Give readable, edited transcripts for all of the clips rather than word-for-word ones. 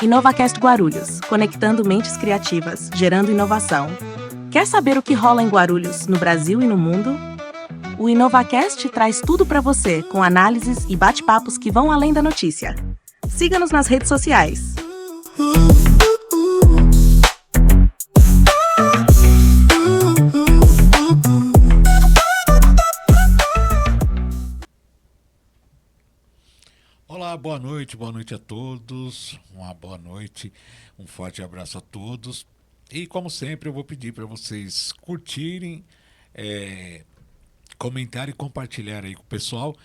InovaCast Guarulhos, conectando mentes criativas, gerando inovação. Quer saber o que rola em Guarulhos, no Brasil e no mundo? O InovaCast traz tudo para você, com análises e bate-papos que vão além da notícia. Siga-nos nas redes sociais. Olá, boa noite a todos, uma boa noite, um forte abraço a todos. E como sempre eu vou pedir para vocês curtirem, comentarem e compartilhar aí com o pessoal.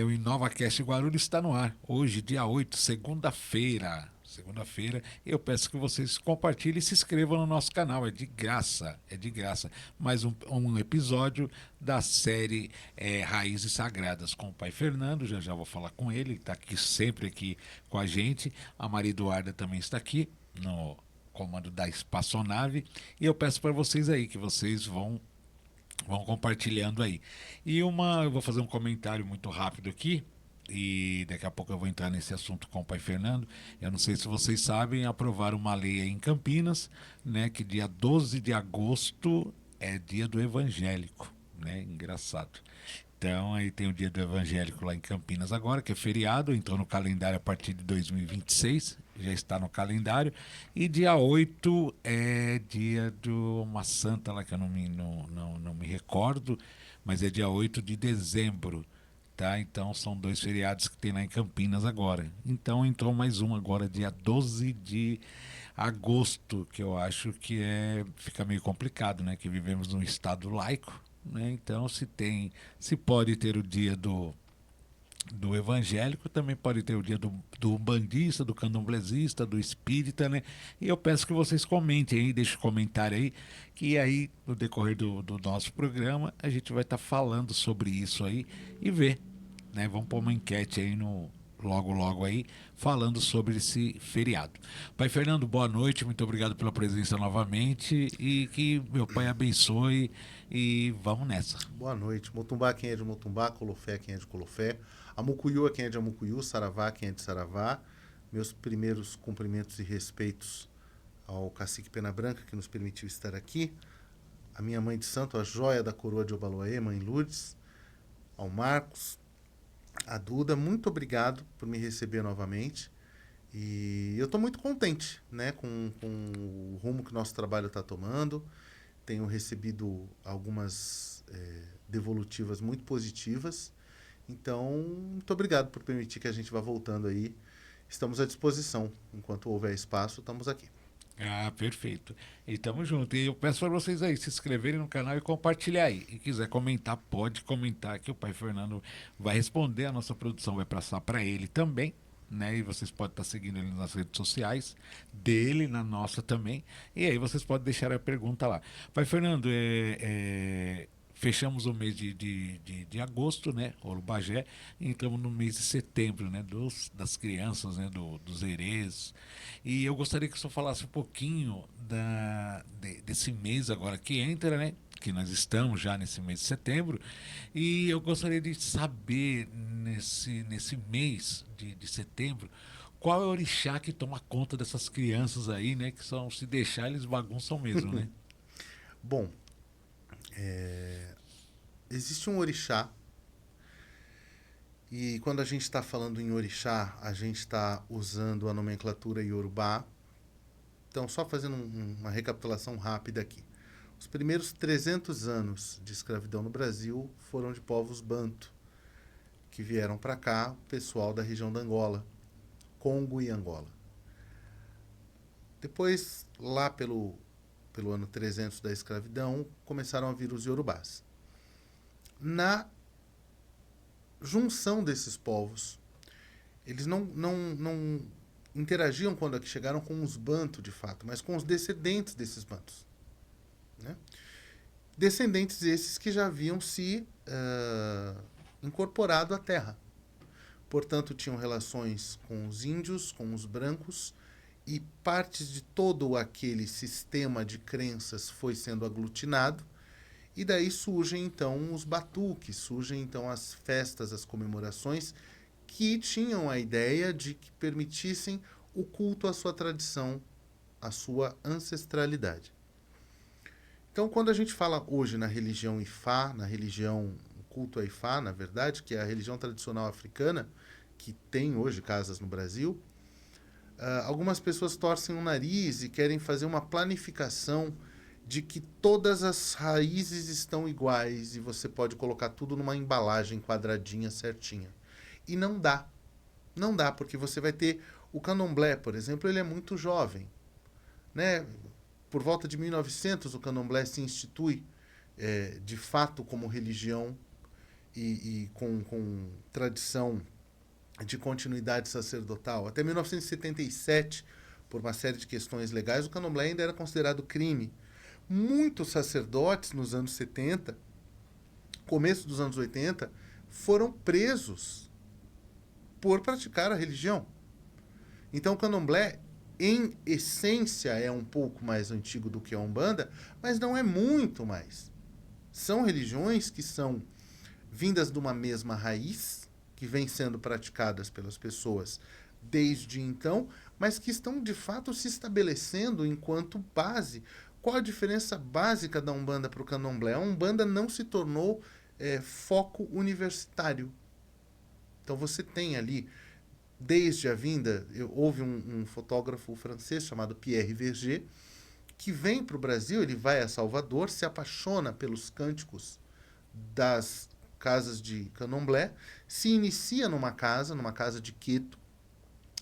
O InovaCast Guarulhos está no ar, hoje dia 8, segunda-feira. Eu peço que vocês compartilhem e se inscrevam no nosso canal, é de graça. Mais um episódio da série Raízes Sagradas com o pai Fernando, já vou falar com ele está aqui sempre aqui com a gente. A Maria Eduarda também está aqui no comando da espaçonave, e eu peço para vocês aí que vocês vão compartilhando aí. Eu vou fazer um comentário muito rápido aqui, e daqui a pouco eu vou entrar nesse assunto com o pai Fernando. Eu não sei se vocês sabem, aprovaram uma lei aí em Campinas, né, que dia 12 de agosto é dia do evangélico, né, engraçado. Então aí tem o dia do evangélico lá em Campinas agora, que é feriado, entrou no calendário a partir de 2026, já está no calendário, e dia 8 é dia de uma santa lá que eu não me recordo, mas é dia 8 de dezembro. Tá? Então são 2 feriados que tem lá em Campinas agora. Então entrou mais um agora, dia 12 de agosto, que eu acho que fica meio complicado, né? Que vivemos num estado laico, né? Então se pode ter o dia do evangélico, também pode ter o dia do umbandista, do candomblessista, do espírita, né? E eu peço que vocês comentem aí, deixem comentário aí, que aí no decorrer do nosso programa a gente vai estar falando sobre isso aí e ver, né? Vamos pôr uma enquete aí logo aí, falando sobre esse feriado. Pai Fernando, boa noite, muito obrigado pela presença novamente, e que meu pai abençoe, e vamos nessa. Boa noite. Motumbá, quem é de Motumbá, Colofé, quem é de Colofé, Amucuiú, quem é de Amucuiú, Saravá, quem é de Saravá. Meus primeiros cumprimentos e respeitos ao cacique Pena Branca, que nos permitiu estar aqui, a minha mãe de santo, a joia da coroa de Obaloaê, mãe Lourdes, ao Marcos, a Duda, muito obrigado por me receber novamente. E eu estou muito contente, né, com o rumo que nosso trabalho está tomando. Tenho recebido algumas devolutivas muito positivas. Então, muito obrigado por permitir que a gente vá voltando aí. Estamos à disposição. Enquanto houver espaço, estamos aqui. Ah, perfeito. E tamo junto. E eu peço para vocês aí se inscreverem no canal e compartilhar aí. E quiser comentar, pode comentar, que o pai Fernando vai responder. A nossa produção vai passar para ele também, né? E vocês podem estar seguindo ele nas redes sociais dele, na nossa também. E aí vocês podem deixar a pergunta lá. Pai Fernando, fechamos o mês de agosto, né? Ouro Bagé, e entramos no mês de setembro, né? Das crianças, né? Dos herês. E eu gostaria que o senhor falasse um pouquinho desse mês agora que entra, né? Que nós estamos já nesse mês de setembro. E eu gostaria de saber, nesse mês de setembro, qual é o orixá que toma conta dessas crianças aí, né? Que são, se deixar, eles bagunçam mesmo, né? Bom, existe um orixá, e quando a gente está falando em orixá, a gente está usando a nomenclatura iorubá. Então, só fazendo uma recapitulação rápida aqui. Os primeiros 300 anos de escravidão no Brasil foram de povos banto, que vieram para cá, pessoal da região da Angola, Congo e Angola. Depois, lá pelo ano 300 da escravidão, começaram a vir os iorubás. Na junção desses povos, eles não interagiam quando aqui chegaram com os bantos, de fato, mas com os descendentes desses bantos, né? Descendentes esses que já haviam se incorporado à terra. Portanto, tinham relações com os índios, com os brancos, e partes de todo aquele sistema de crenças foi sendo aglutinado, e daí surgem então os batuques, surgem então as festas, as comemorações, que tinham a ideia de que permitissem o culto à sua tradição, à sua ancestralidade. Então, quando a gente fala hoje na religião Ifá, na religião culto a Ifá, na verdade, que é a religião tradicional africana, que tem hoje casas no Brasil, algumas pessoas torcem o nariz e querem fazer uma planificação de que todas as raízes estão iguais e você pode colocar tudo numa embalagem quadradinha, certinha. E não dá. Não dá, porque você vai ter o candomblé, por exemplo, ele é muito jovem, né? Por volta de 1900, o candomblé se institui de fato como religião e com tradição de continuidade sacerdotal. Até 1977, por uma série de questões legais, o candomblé ainda era considerado crime. Muitos sacerdotes nos anos 70, começo dos anos 80, foram presos por praticar a religião. Então o candomblé, em essência, é um pouco mais antigo do que a Umbanda, mas não é muito mais. São religiões que são vindas de uma mesma raiz, que vem sendo praticadas pelas pessoas desde então, mas que estão de fato se estabelecendo enquanto base. Qual a diferença básica da Umbanda para o candomblé? A Umbanda não se tornou foco universitário. Então você tem ali, desde a vinda, houve um fotógrafo francês chamado Pierre Verger, que vem para o Brasil, ele vai a Salvador, se apaixona pelos cânticos das casas de candomblé, se inicia numa casa de Queto,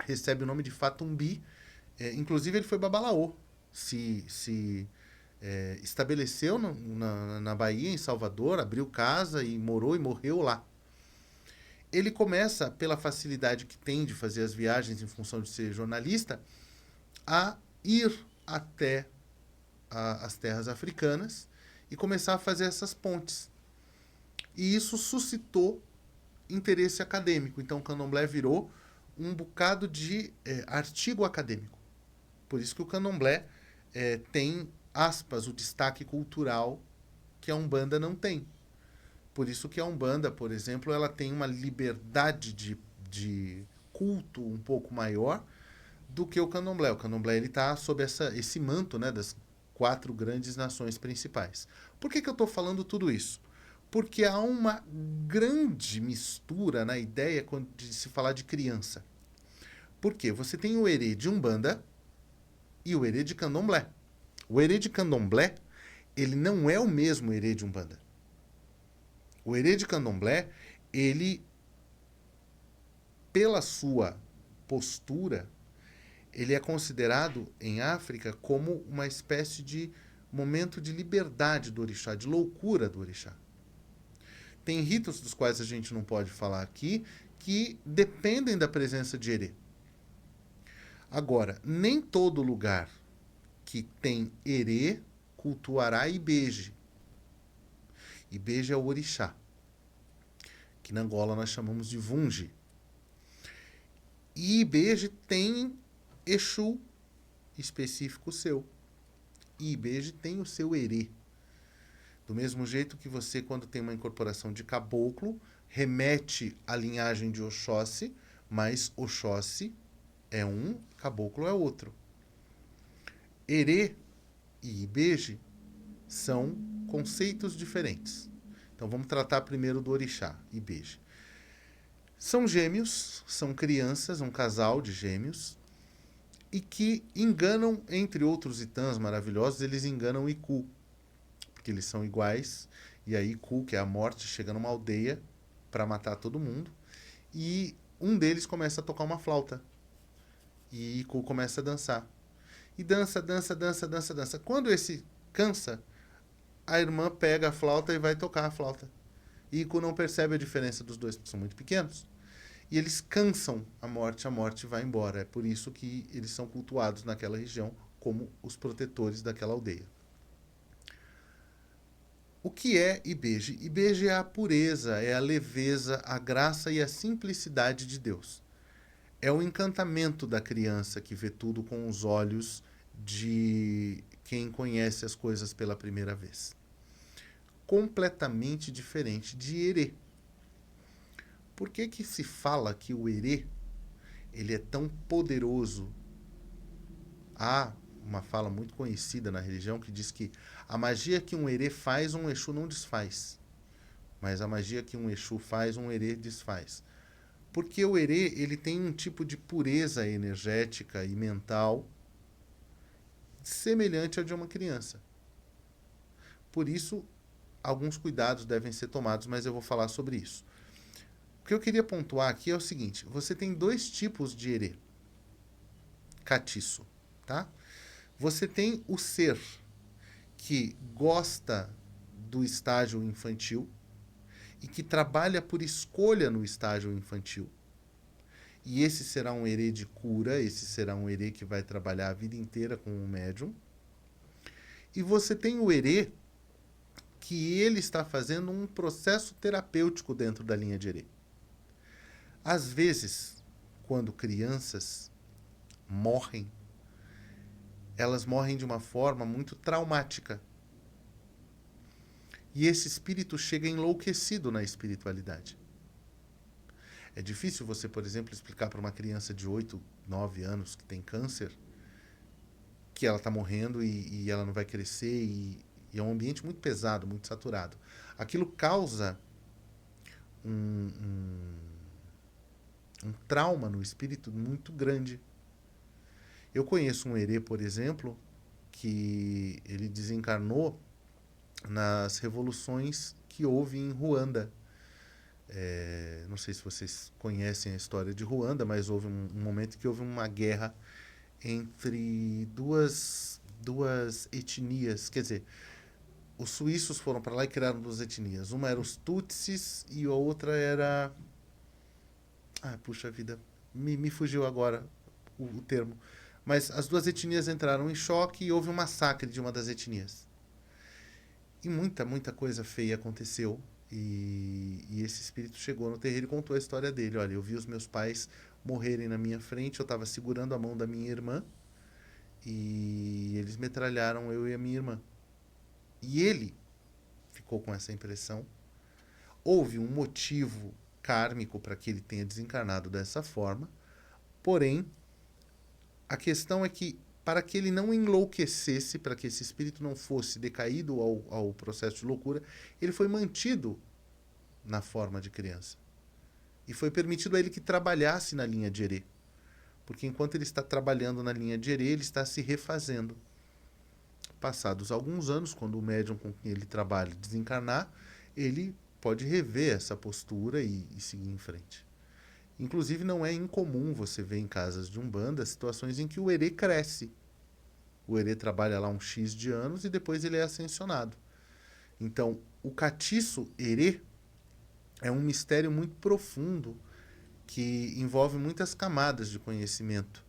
recebe o nome de Fatumbi, inclusive ele foi babalaô, se estabeleceu na Bahia, em Salvador, abriu casa e morreu lá. Ele começa, pela facilidade que tem de fazer as viagens em função de ser jornalista, a ir até as terras africanas e começar a fazer essas pontes. E isso suscitou interesse acadêmico. Então o candomblé virou um bocado de artigo acadêmico. Por isso que o candomblé tem, aspas, o destaque cultural que a Umbanda não tem. Por isso que a Umbanda, por exemplo, ela tem uma liberdade de culto um pouco maior do que o candomblé. O candomblé está sob esse manto, né, das 4 grandes nações principais. Por que eu estou falando tudo isso? Porque há uma grande mistura na ideia de se falar de criança. Por quê? Você tem o herê de Umbanda e o herê de candomblé. O herê de candomblé, ele não é o mesmo herê de Umbanda. O herê de candomblé, ele, pela sua postura, ele é considerado em África como uma espécie de momento de liberdade do orixá, de loucura do orixá. Tem ritos dos quais a gente não pode falar aqui que dependem da presença de herê. Agora, nem todo lugar que tem herê cultuará Ibeje. Ibeje é o orixá, que na Angola nós chamamos de Vungi. E Ibeje tem Exu específico seu. E Ibeje tem o seu herê. Do mesmo jeito que você, quando tem uma incorporação de caboclo, remete à linhagem de Oxóssi, mas Oxóssi é um, caboclo é outro. Herê e Ibeje são conceitos diferentes. Então vamos tratar primeiro do orixá, Ibeje. São gêmeos, são crianças, um casal de gêmeos, e que enganam, entre outros itãs maravilhosos, eles enganam Iku, porque eles são iguais, e aí Iku, que é a morte, chega numa aldeia para matar todo mundo, e um deles começa a tocar uma flauta, e Iku começa a dançar. E dança. Quando esse cansa, a irmã pega a flauta e vai tocar a flauta. E Iku não percebe a diferença dos dois, porque são muito pequenos. E eles cansam a morte vai embora. É por isso que eles são cultuados naquela região como os protetores daquela aldeia. O que é Ibeje? Ibeje é a pureza, é a leveza, a graça e a simplicidade de Deus. É o encantamento da criança que vê tudo com os olhos de quem conhece as coisas pela primeira vez. Completamente diferente de Herê. Por que que se fala que o Herê ele é tão poderoso? Há uma fala muito conhecida na religião que diz que a magia que um Herê faz, um Exu não desfaz. Mas a magia que um Exu faz, um Herê desfaz. Porque o Herê ele tem um tipo de pureza energética e mental semelhante à de uma criança. Por isso, alguns cuidados devem ser tomados, mas eu vou falar sobre isso. O que eu queria pontuar aqui é o seguinte: você tem dois tipos de Herê catiço, tá? Você tem o ser que gosta do estágio infantil e que trabalha por escolha no estágio infantil. E esse será um Herê de cura, esse será um Herê que vai trabalhar a vida inteira com o médium. E você tem o Herê que ele está fazendo um processo terapêutico dentro da linha de Herê. Às vezes, quando crianças morrem, elas morrem de uma forma muito traumática. E esse espírito chega enlouquecido na espiritualidade. É difícil você, por exemplo, explicar para uma criança de 8, 9 anos que tem câncer que ela está morrendo e ela não vai crescer e é um ambiente muito pesado, muito saturado. Aquilo causa um trauma no espírito muito grande. Eu conheço um Herê, por exemplo, que ele desencarnou nas revoluções que houve em Ruanda. Não sei se vocês conhecem a história de Ruanda, mas houve um momento que houve uma guerra entre duas etnias. Quer dizer, os suíços foram para lá e criaram duas etnias. Uma era os Tutsis e a outra era... puxa vida, me fugiu agora o termo. Mas as duas etnias entraram em choque e houve um massacre de uma das etnias. E muita coisa feia aconteceu. E esse espírito chegou no terreiro e contou a história dele. Olha, eu vi os meus pais morrerem na minha frente, eu estava segurando a mão da minha irmã e eles metralharam eu e a minha irmã. E ele ficou com essa impressão. Houve um motivo kármico para que ele tenha desencarnado dessa forma, porém, a questão é que, para que ele não enlouquecesse, para que esse espírito não fosse decaído ao processo de loucura, ele foi mantido na forma de criança. E foi permitido a ele que trabalhasse na linha de Herê. Porque enquanto ele está trabalhando na linha de Herê, ele está se refazendo. Passados alguns anos, quando o médium com quem ele trabalha desencarnar, ele pode rever essa postura e seguir em frente. Inclusive, não é incomum você ver em casas de Umbanda situações em que o Herê cresce. O Herê trabalha lá um X de anos e depois ele é ascensionado. Então, o catiço Herê é um mistério muito profundo que envolve muitas camadas de conhecimento,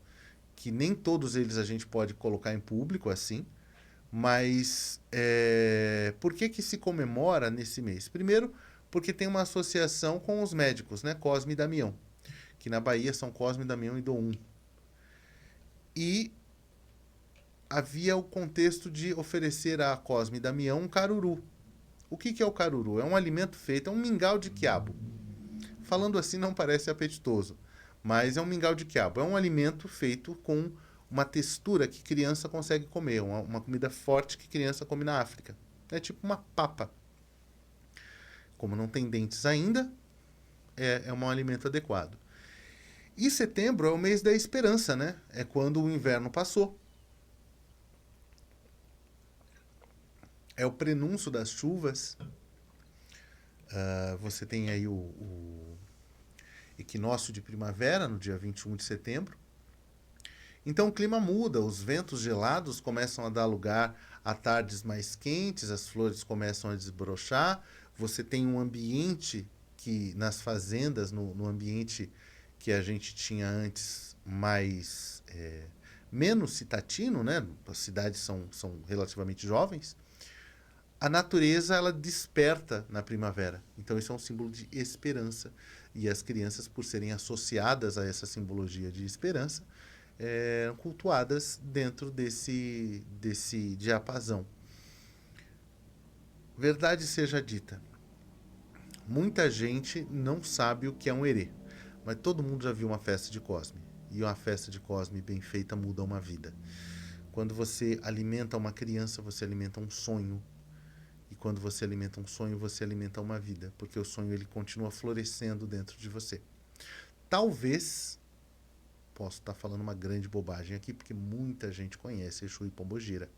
que nem todos eles a gente pode colocar em público assim, mas por que se comemora nesse mês? Primeiro, porque tem uma associação com os médicos, né? Cosme e Damião, que na Bahia são Cosme, Damião e Dom. E havia o contexto de oferecer a Cosme e Damião um caruru. O que é o caruru? É um alimento feito, é um mingau de quiabo. Falando assim não parece apetitoso, mas é um mingau de quiabo. É um alimento feito com uma textura que criança consegue comer, uma comida forte que criança come na África. É tipo uma papa. Como não tem dentes ainda, é um alimento adequado. E setembro é o mês da esperança, né? É quando o inverno passou. É o prenúncio das chuvas. Você tem aí o equinócio de primavera, no dia 21 de setembro. Então o clima muda, os ventos gelados começam a dar lugar a tardes mais quentes, as flores começam a desbrochar. Você tem um ambiente que, nas fazendas, no ambiente que a gente tinha antes, mais menos citatino, né? As cidades são relativamente jovens. A natureza, ela desperta na primavera. Então isso é um símbolo de esperança. E as crianças, por serem associadas a essa simbologia de esperança, cultuadas dentro desse diapasão. Verdade seja dita, Muita gente não sabe o que é um herê, mas todo mundo já viu uma festa de Cosme. E uma festa de Cosme bem feita muda uma vida. Quando você alimenta uma criança, você alimenta um sonho. E quando você alimenta um sonho, você alimenta uma vida, porque o sonho ele continua florescendo dentro de você. Talvez, posso estar falando uma grande bobagem aqui, porque muita gente conhece Exu e Pombogira.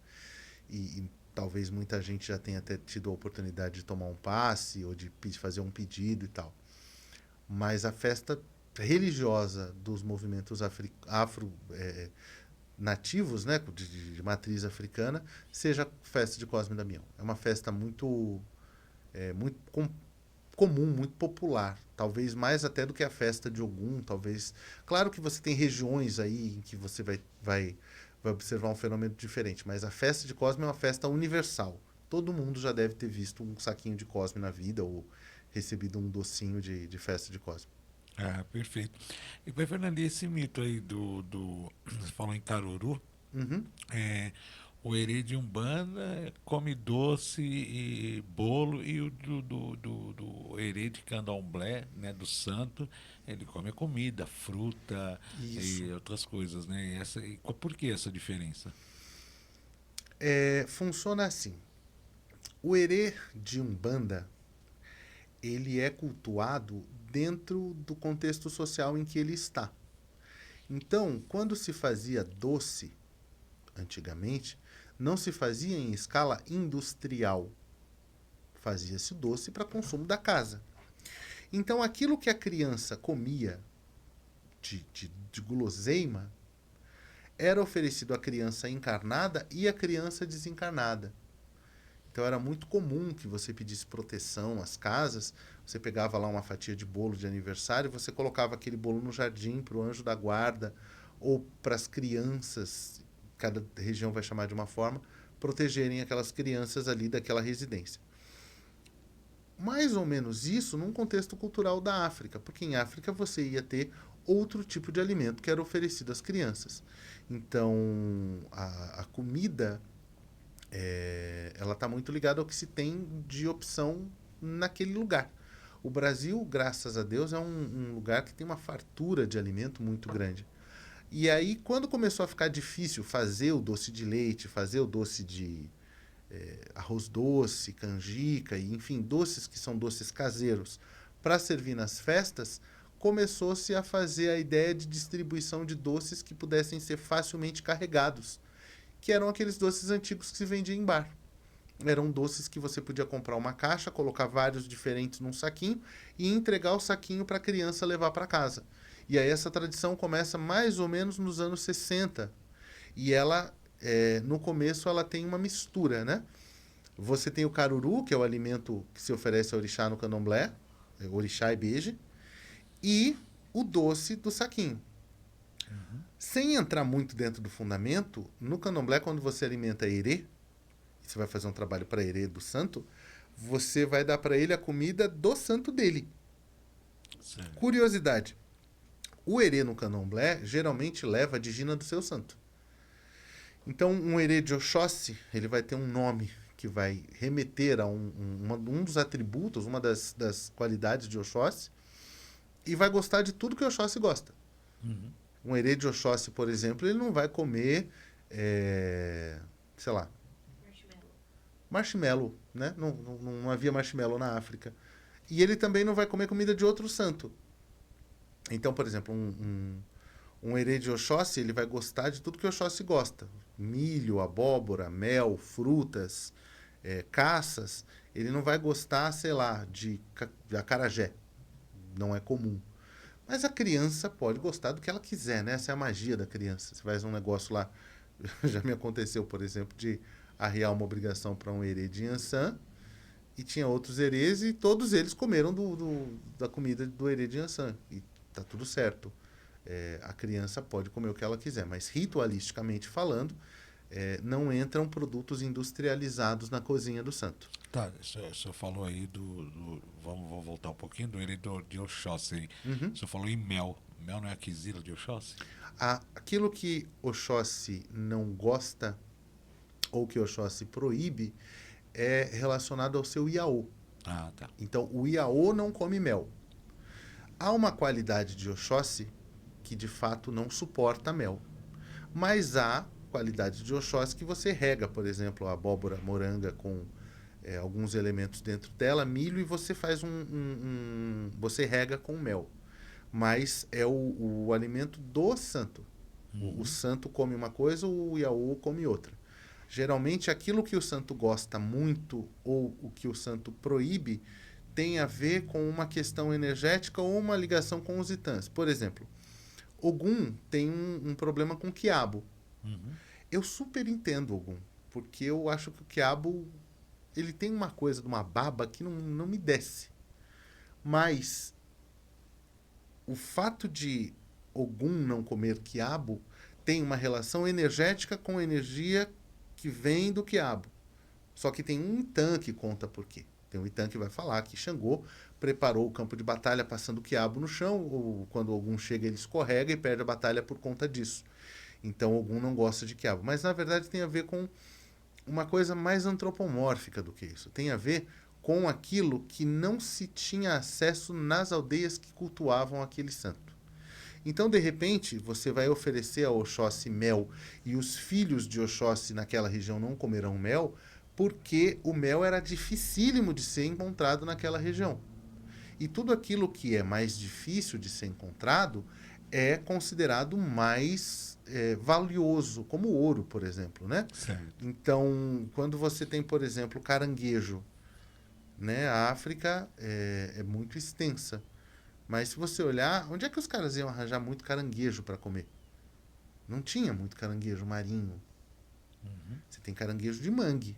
E talvez muita gente já tenha até tido a oportunidade de tomar um passe ou de fazer um pedido e tal. Mas a festa religiosa dos movimentos afro nativos, né, de matriz africana, seja a festa de Cosme e Damião. É uma festa muito comum, muito popular, talvez mais até do que a festa de Ogum, talvez. Claro que você tem regiões aí em que você vai observar um fenômeno diferente, mas a festa de Cosme é uma festa universal. Todo mundo já deve ter visto um saquinho de Cosme na vida ou recebido um docinho de festa de Cosme. Ah, perfeito. E pai Fernando, e esse mito aí você falou em Caruru, Uhum. o herê de Umbanda come doce e bolo, e o do herê de Candomblé, né, do santo, ele come comida, fruta Isso. e outras coisas, né? Por que essa diferença? Funciona assim. O herê de Umbanda, ele é cultuado dentro do contexto social em que ele está. Então, quando se fazia doce, antigamente, não se fazia em escala industrial. Fazia-se doce para consumo da casa. Então, aquilo que a criança comia de guloseima era oferecido à criança encarnada e à criança desencarnada. Então era muito comum que você pedisse proteção às casas, você pegava lá uma fatia de bolo de aniversário, você colocava aquele bolo no jardim para o anjo da guarda ou para as crianças, cada região vai chamar de uma forma, protegerem aquelas crianças ali daquela residência. Mais ou menos isso num contexto cultural da África, porque em África você ia ter outro tipo de alimento que era oferecido às crianças. Então a comida ela está muito ligada ao que se tem de opção naquele lugar. O Brasil, graças a Deus, é um lugar que tem uma fartura de alimento muito grande. E aí, quando começou a ficar difícil fazer o doce de leite, fazer o doce de arroz doce, canjica, e, enfim, doces que são doces caseiros, para servir nas festas, começou-se a fazer a ideia de distribuição de doces que pudessem ser facilmente carregados, que eram aqueles doces antigos que se vendiam em bar. Eram doces que você podia comprar uma caixa, colocar vários diferentes num saquinho e entregar o saquinho para a criança levar para casa. E aí essa tradição começa mais ou menos nos anos 60. E ela, no começo, ela tem uma mistura, né? Você tem o caruru, que é o alimento que se oferece ao orixá no candomblé, orixá e beije, e o doce do saquinho. Sem entrar muito dentro do fundamento, no candomblé, quando você alimenta herê, você vai fazer um trabalho para herê do santo, você vai dar para ele a comida do santo dele. Certo. Curiosidade, o herê no candomblé geralmente leva a digina do seu santo. Então, um herê de Oxóssi, ele vai ter um nome que vai remeter a um dos atributos, uma das qualidades de Oxóssi, e vai gostar de tudo que Oxóssi gosta. Uhum. Um herê de Oxóssi, por exemplo, ele não vai comer, sei lá, marshmallow, né? Não havia marshmallow na África. E ele também não vai comer comida de outro santo. Então, por exemplo, um herê de Oxóssi, ele vai gostar de tudo que Oxóssi gosta. Milho, abóbora, mel, frutas, caças. Ele não vai gostar, sei lá, de acarajé. Não é comum. Mas a criança pode gostar do que ela quiser, né? Essa é a magia da criança. Você faz um negócio lá, já me aconteceu, por exemplo, de arriar uma obrigação para um herê de Yansan, e tinha outros herês e todos eles comeram da comida do herê de Yansan. E tá tudo certo. A criança pode comer o que ela quiser, mas ritualisticamente falando, não entram produtos industrializados na cozinha do santo. Tá, o senhor falou aí vamos voltar um pouquinho do herê de Oxóssi. Uhum. O senhor falou em mel. Mel não é a quizila de Oxóssi? Aquilo que Oxóssi não gosta ou que Oxóssi proíbe é relacionado ao seu Iaô. Ah, tá. Então, o Iaô não come mel. Há uma qualidade de Oxóssi que, de fato, não suporta mel. Mas há qualidade de Oxóssi que você rega, por exemplo, a abóbora moranga com alguns elementos dentro dela, milho, e você faz você rega com mel. Mas é o alimento do santo. O santo come uma coisa, o Iaô come outra. Geralmente, aquilo que o santo gosta muito ou o que o santo proíbe tem a ver com uma questão energética ou uma ligação com os itãs. Por exemplo, Ogum tem um problema com o quiabo. Uhum. Eu super entendo Ogum, porque eu acho que o quiabo ele tem uma coisa de uma baba que não me desce. Mas o fato de Ogum não comer quiabo tem uma relação energética com a energia que vem do quiabo. Só que tem um Itã que conta por quê. Tem um Itã que vai falar que Xangô preparou o campo de batalha passando o quiabo no chão, ou quando Ogum chega ele escorrega e perde a batalha por conta disso. Então Ogum não gosta de quiabo. Mas na verdade tem a ver com uma coisa mais antropomórfica do que isso. Tem a ver com aquilo que não se tinha acesso nas aldeias que cultuavam aquele santo. Então, de repente, você vai oferecer a Oxóssi mel e os filhos de Oxóssi naquela região não comerão mel porque o mel era dificílimo de ser encontrado naquela região. E tudo aquilo que é mais difícil de ser encontrado é considerado mais valioso, como o ouro, por exemplo, né? Certo. Então, quando você tem, por exemplo, caranguejo, né? A África é muito extensa. Mas se você olhar, onde é que os caras iam arranjar muito caranguejo para comer? Não tinha muito caranguejo marinho. Você tem caranguejo de mangue.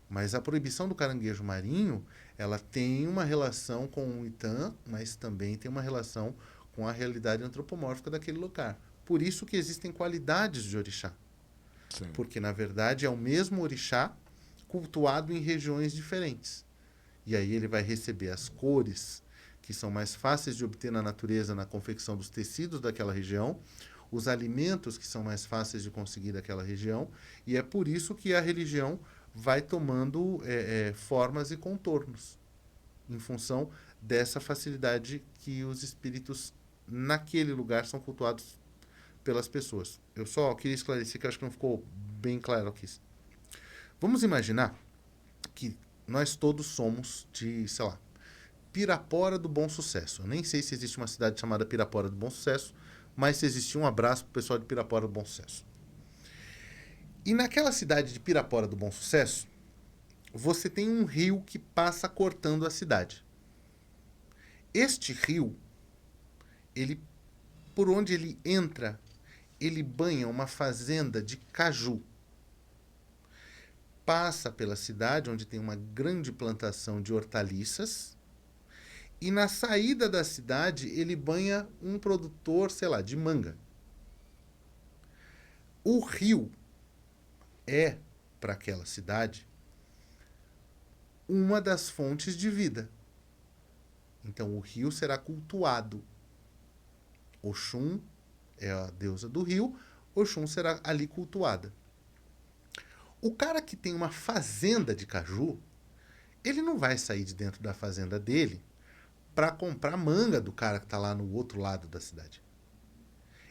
Mas a proibição do caranguejo marinho, ela tem uma relação com o Itã, mas também tem uma relação com a realidade antropomórfica daquele lugar. Por isso que existem qualidades de orixá. Certo. Porque, na verdade, é o mesmo orixá cultuado em regiões diferentes. E aí ele vai receber as cores que são mais fáceis de obter na natureza na confecção dos tecidos daquela região, os alimentos que são mais fáceis de conseguir daquela região, e é por isso que a religião vai tomando formas e contornos, em função dessa facilidade que os espíritos naquele lugar são cultuados pelas pessoas. Eu só queria esclarecer que eu acho que não ficou bem claro aqui. Vamos imaginar que nós todos somos de, sei lá, Pirapora do Bom Sucesso. Eu nem sei se existe uma cidade chamada Pirapora do Bom Sucesso, mas se existir, um abraço pro pessoal de Pirapora do Bom Sucesso. E naquela cidade de Pirapora do Bom Sucesso, você tem um rio que passa cortando a cidade. Este rio, ele, por onde ele entra, ele banha uma fazenda de caju. Passa pela cidade, onde tem uma grande plantação de hortaliças, e na saída da cidade ele banha um produtor, sei lá, de manga. O rio é, para aquela cidade, uma das fontes de vida. Então o rio será cultuado. Oxum é a deusa do rio, Oxum será ali cultuada. O cara que tem uma fazenda de caju, ele não vai sair de dentro da fazenda dele para comprar manga do cara que está lá no outro lado da cidade.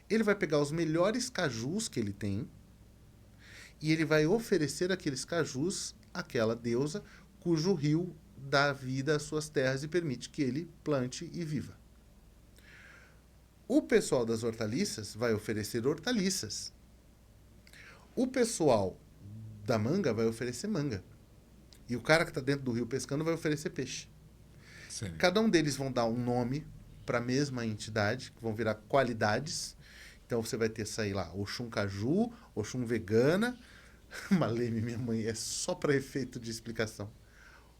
Ele vai pegar os melhores cajus que ele tem e ele vai oferecer aqueles cajus àquela deusa cujo rio dá vida às suas terras e permite que ele plante e viva. O pessoal das hortaliças vai oferecer hortaliças. O pessoal da manga vai oferecer manga. E o cara que está dentro do rio pescando vai oferecer peixe. Certo. Cada um deles vão dar um nome para a mesma entidade, que vão virar qualidades. Então você vai ter, sei lá, Oxum Caju, Oxum Vegana. Maleme, minha mãe, é só para efeito de explicação.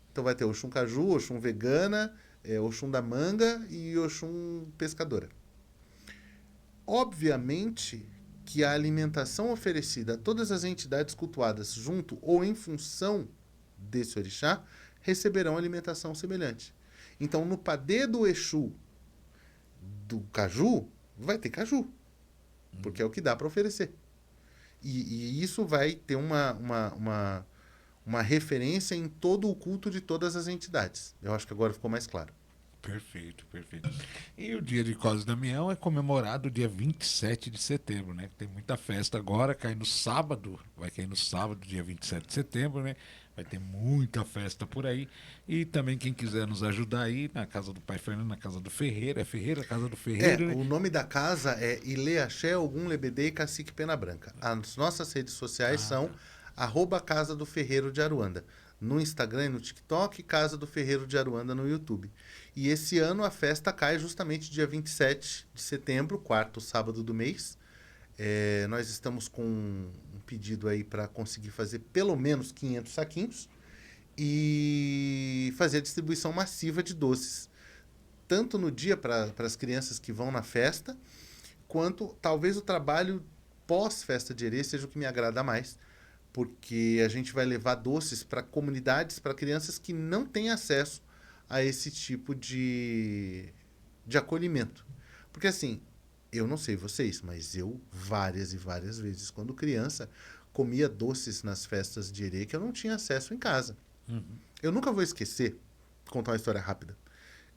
Então vai ter Oxum Caju, Oxum Vegana, Oxum da Manga e Oxum Pescadora. Obviamente que a alimentação oferecida a todas as entidades cultuadas junto ou em função desse orixá receberão alimentação semelhante. Então, no padê do Exu do caju, vai ter caju. Porque é o que dá para oferecer. E isso vai ter uma referência em todo o culto de todas as entidades. Eu acho que agora ficou mais claro. Perfeito, perfeito. E o dia de Cosme e Damião é comemorado dia 27 de setembro, né? Tem muita festa agora, cai no sábado, vai cair no sábado, dia 27 de setembro, né? Vai ter muita festa por aí. E também quem quiser nos ajudar aí, na casa do Pai Fernando, na casa do Ferreiro, é Ferreira, casa do Ferreiro, né? O nome da casa é Ile Axé Ogum Lebedê e Cacique Pena Branca. As nossas redes sociais são @Casa do Ferreiro de Aruanda. No Instagram e no TikTok, Casa do Ferreiro de Aruanda no YouTube. E esse ano a festa cai justamente dia 27 de setembro, quarto sábado do mês. Nós estamos com um pedido aí para conseguir fazer pelo menos 500 saquinhos e fazer a distribuição massiva de doces. Tanto no dia para as crianças que vão na festa, quanto talvez o trabalho pós-festa de Erê seja o que me agrada mais, porque a gente vai levar doces para comunidades, para crianças que não têm acesso a esse tipo de acolhimento. Porque assim, eu não sei vocês, mas eu várias e várias vezes, quando criança, comia doces nas festas de Erê que eu não tinha acesso em casa. Eu nunca vou esquecer, contar uma história rápida,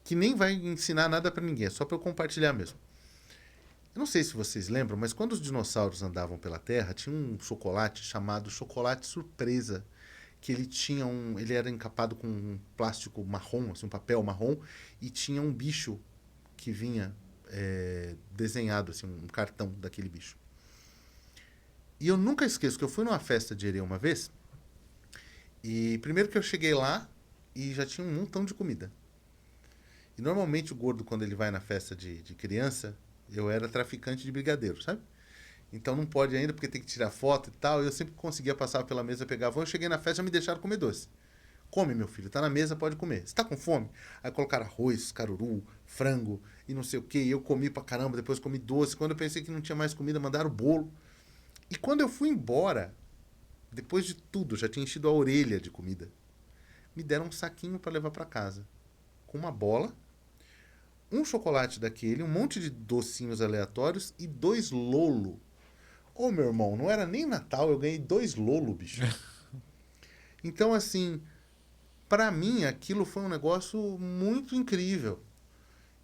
que nem vai ensinar nada para ninguém, é só para eu compartilhar mesmo. Eu não sei se vocês lembram, mas quando os dinossauros andavam pela Terra, tinha um chocolate chamado chocolate surpresa, que ele era encapado com um plástico marrom, assim, um papel marrom, e tinha um bicho que vinha desenhado, assim, um cartão daquele bicho. E eu nunca esqueço que eu fui numa festa de Erê uma vez, e primeiro que eu cheguei lá e já tinha um montão de comida. E normalmente o gordo, quando ele vai na festa de criança, eu era traficante de brigadeiro, sabe? Então não pode ainda, porque tem que tirar foto e tal. E eu sempre conseguia passar pela mesa, pegava. Eu cheguei na festa, já me deixaram comer doce. Come, meu filho, tá na mesa, pode comer. Você tá com fome? Aí colocaram arroz, caruru, frango e não sei o quê. E eu comi pra caramba, depois comi doce. Quando eu pensei que não tinha mais comida, mandaram bolo. E quando eu fui embora, depois de tudo, já tinha enchido a orelha de comida, me deram um saquinho para levar para casa. Com uma bola, um chocolate daquele, um monte de docinhos aleatórios e 2 lolo. Ô, meu irmão, não era nem Natal, eu ganhei 2 lolo, bicho. Então, assim, pra mim, aquilo foi um negócio muito incrível.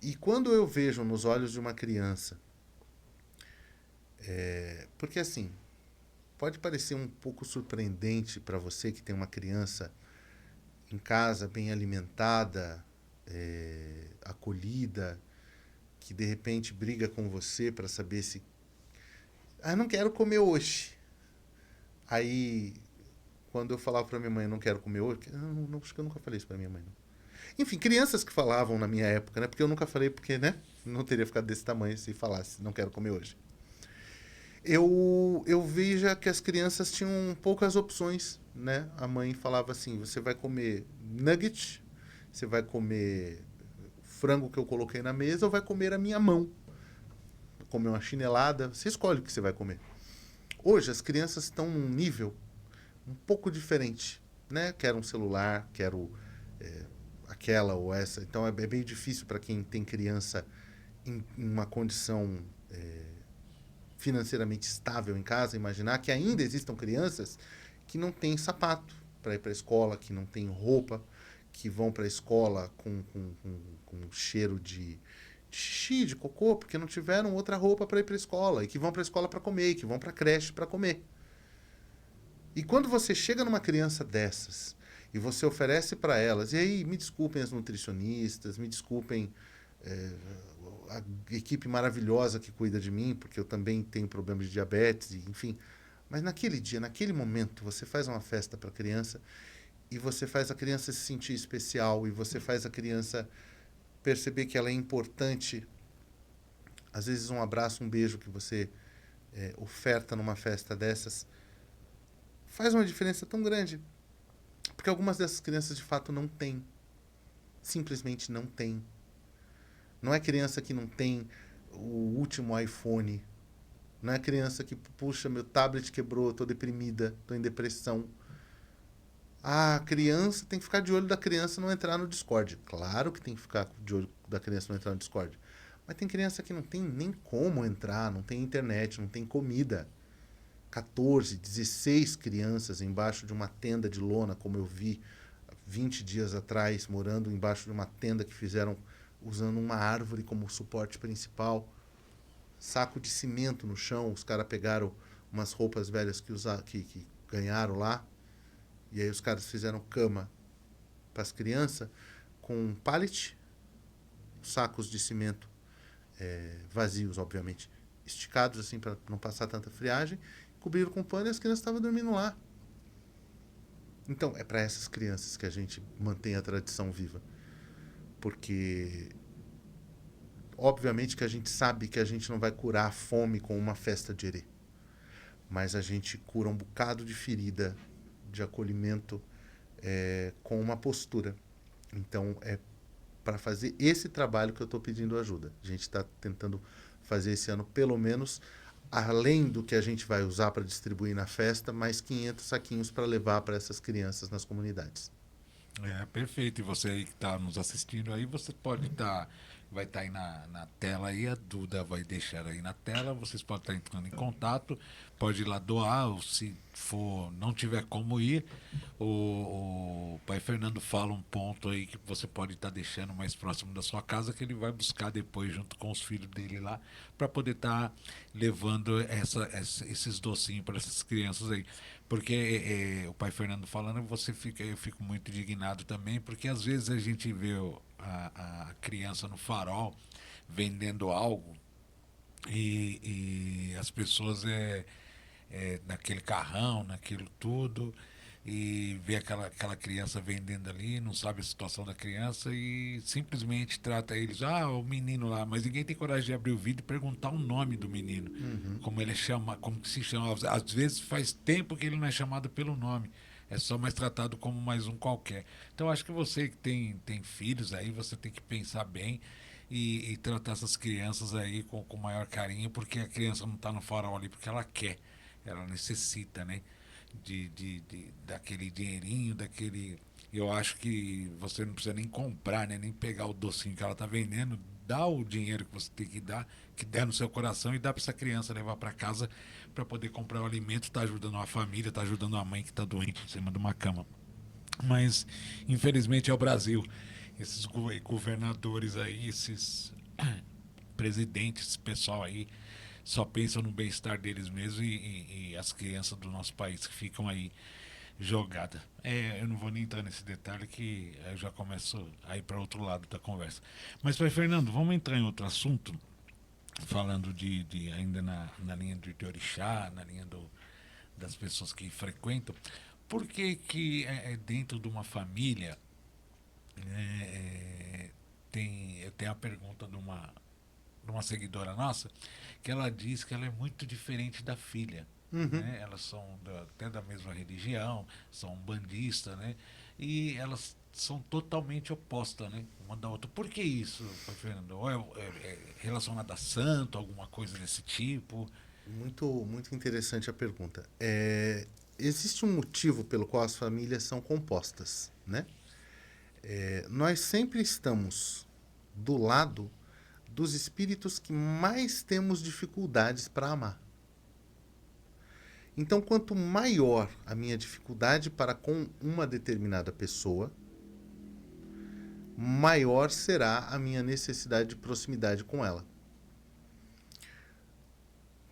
E quando eu vejo nos olhos de uma criança, porque assim, pode parecer um pouco surpreendente para você que tem uma criança em casa, bem alimentada, acolhida, que de repente briga com você para saber se... Ah, não quero comer hoje. Aí, quando eu falava para minha mãe, não quero comer hoje, acho que eu nunca falei isso para minha mãe. Não. Enfim, crianças que falavam na minha época, né? Porque eu nunca falei, porque, né? Não teria ficado desse tamanho se falasse, não quero comer hoje. Eu vejo que as crianças tinham poucas opções, né? A mãe falava assim, você vai comer nugget, você vai comer frango que eu coloquei na mesa ou vai comer a minha mão. Comer uma chinelada, você escolhe o que você vai comer. Hoje as crianças estão num nível um pouco diferente, né? Quero um celular, quero aquela ou essa. Então é bem difícil para quem tem criança em uma condição financeiramente estável em casa, imaginar que ainda existam crianças que não têm sapato para ir para a escola, que não têm roupa, que vão para a escola com cheiro de xixi, de cocô, porque não tiveram outra roupa para ir para a escola, e que vão para a escola para comer, e que vão para a creche para comer. E quando você chega numa criança dessas e você oferece para elas, e aí me desculpem as nutricionistas, me desculpem a equipe maravilhosa que cuida de mim, porque eu também tenho problemas de diabetes, enfim. Mas naquele dia, naquele momento, você faz uma festa para a criança e você faz a criança se sentir especial e você faz a criança perceber que ela é importante. Às vezes um abraço, um beijo que você oferta numa festa dessas faz uma diferença tão grande. Porque algumas dessas crianças de fato não têm. Simplesmente não têm. Não é criança que não tem o último iPhone. Não é criança que, puxa, meu tablet quebrou, estou deprimida, estou em depressão. Ah, a criança tem que ficar de olho da criança não entrar no Discord. Claro que tem que ficar de olho da criança não entrar no Discord. Mas tem criança que não tem nem como entrar, não tem internet, não tem comida. 14, 16 crianças embaixo de uma tenda de lona, como eu vi 20 dias atrás, morando embaixo de uma tenda que fizeram usando uma árvore como suporte principal, saco de cimento no chão, os caras pegaram umas roupas velhas que ganharam lá, e aí os caras fizeram cama para as crianças com pallet, sacos de cimento vazios, obviamente, esticados assim para não passar tanta friagem, cobriram com pano e as crianças estavam dormindo lá. Então, é para essas crianças que a gente mantém a tradição viva. Porque, obviamente que a gente sabe que a gente não vai curar a fome com uma festa de herê. Mas a gente cura um bocado de ferida, de acolhimento, com uma postura. Então, é para fazer esse trabalho que eu estou pedindo ajuda. A gente está tentando fazer esse ano, pelo menos, além do que a gente vai usar para distribuir na festa, mais 500 saquinhos para levar para essas crianças nas comunidades. Perfeito. E você aí que está nos assistindo aí, você pode estar, vai estar aí na tela aí, a Duda vai deixar aí na tela, vocês podem estar entrando em contato, pode ir lá doar, ou se for, não tiver como ir, o pai Fernando fala um ponto aí que você pode estar deixando mais próximo da sua casa, que ele vai buscar depois junto com os filhos dele lá, para poder estar levando esses docinhos para essas crianças aí. Porque o pai Fernando falando, eu fico muito indignado também, porque às vezes a gente vê a criança no farol vendendo algo e as pessoas naquele carrão, naquilo tudo, e vê aquela criança vendendo ali, não sabe a situação da criança e simplesmente trata eles, o menino lá, mas ninguém tem coragem de abrir o vídeo e perguntar o nome do menino, como ele chama, como que se chama. Às vezes faz tempo que ele não é chamado pelo nome. É só mais tratado como mais um qualquer. Então acho que você que tem filhos aí, você tem que pensar bem e tratar essas crianças aí com maior carinho, porque a criança não está no farol ali porque ela quer, ela necessita, né? Daquele dinheirinho, daquele. Eu acho que você não precisa nem comprar, né? Nem pegar o docinho que ela está vendendo, dá o dinheiro que você tem que dar, que der no seu coração e dá para essa criança levar para casa para poder comprar o alimento, tá ajudando a família, tá ajudando a mãe que está doente em cima de uma cama. Mas infelizmente é o Brasil. Esses governadores aí, esses presidentes, esse pessoal aí só pensam no bem-estar deles mesmos e as crianças do nosso país que ficam aí jogadas. Eu não vou nem entrar nesse detalhe que eu já começo a ir para outro lado da conversa. Mas, pai Fernando, vamos entrar em outro assunto, falando ainda na linha de orixá, na linha das pessoas que frequentam. Por que dentro de uma família eu tenho a pergunta de uma seguidora nossa, que ela diz que ela é muito diferente da filha. Né? Elas são até da mesma religião, são bandistas, né? E elas são totalmente opostas, né? Uma da outra. Por que isso, Fernando? Ou é relacionado a santo, alguma coisa desse tipo? Muito, muito interessante a pergunta. Existe um motivo pelo qual as famílias são compostas, né? Nós sempre estamos do lado dos espíritos que mais temos dificuldades para amar. Então, quanto maior a minha dificuldade para com uma determinada pessoa, maior será a minha necessidade de proximidade com ela.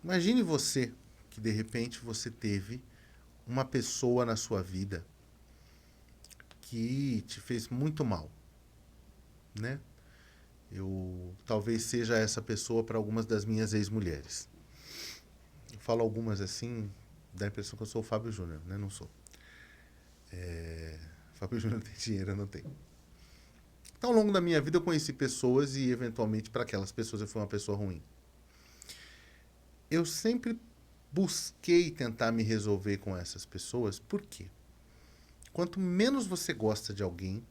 Imagine você que de repente você teve uma pessoa na sua vida que te fez muito mal, né? Eu talvez seja essa pessoa para algumas das minhas ex-mulheres. Eu falo algumas assim, dá a impressão que eu sou o Fábio Júnior, né? Não sou. Fábio Júnior tem dinheiro, eu não tenho. Então, ao longo da minha vida, eu conheci pessoas e, eventualmente, para aquelas pessoas eu fui uma pessoa ruim. Eu sempre busquei tentar me resolver com essas pessoas, por quê? Quanto menos você gosta de alguém,